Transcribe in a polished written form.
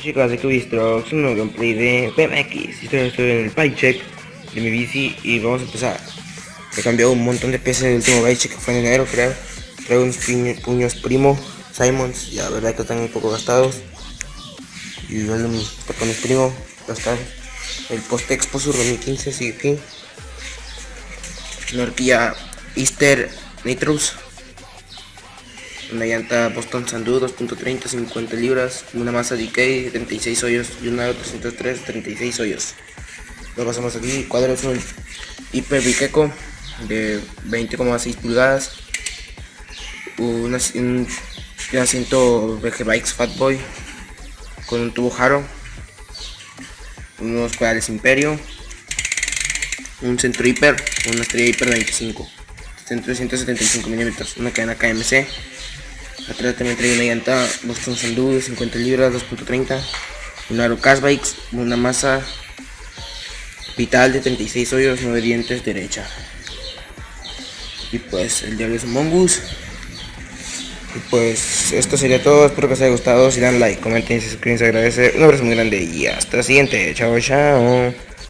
Chicos, aquí Vistrox, un nuevo gameplay de BMX. Estoy en el bike check de mi bici y vamos a empezar. He cambiado un montón de peces del último bike check que fue en enero, creo. Traigo unos puños Primo, Simons, ya la verdad que están un poco gastados. Y los tapones Primo, gastados. El post Expo Sur 2015 sigue aquí. Una horquilla Easter Nitrous. Una llanta Boston Sandu 2.30, 50 libras, una masa Decay 36 hoyos y una 303 36 hoyos. Lo pasamos aquí, cuadros un Hyper Bikeco de 20,6 pulgadas, un asiento VG Bikes Fatboy con un tubo Haro, unos pedales Imperio, un centro Hyper, una estrella Hyper 25, centro de 175 milímetros, una cadena KMC. Atrás también trae una llanta Boston Sandu de 50 libras 2.30, un aro Casbikes, una masa Vital de 36 hoyos, 9 dientes derecha. Y pues el diablo es un mongoose. Y pues esto sería todo, espero que os haya gustado. Si dan like, comenten y se suscriben se agradece. Un abrazo muy grande y hasta la siguiente. Chao, chao.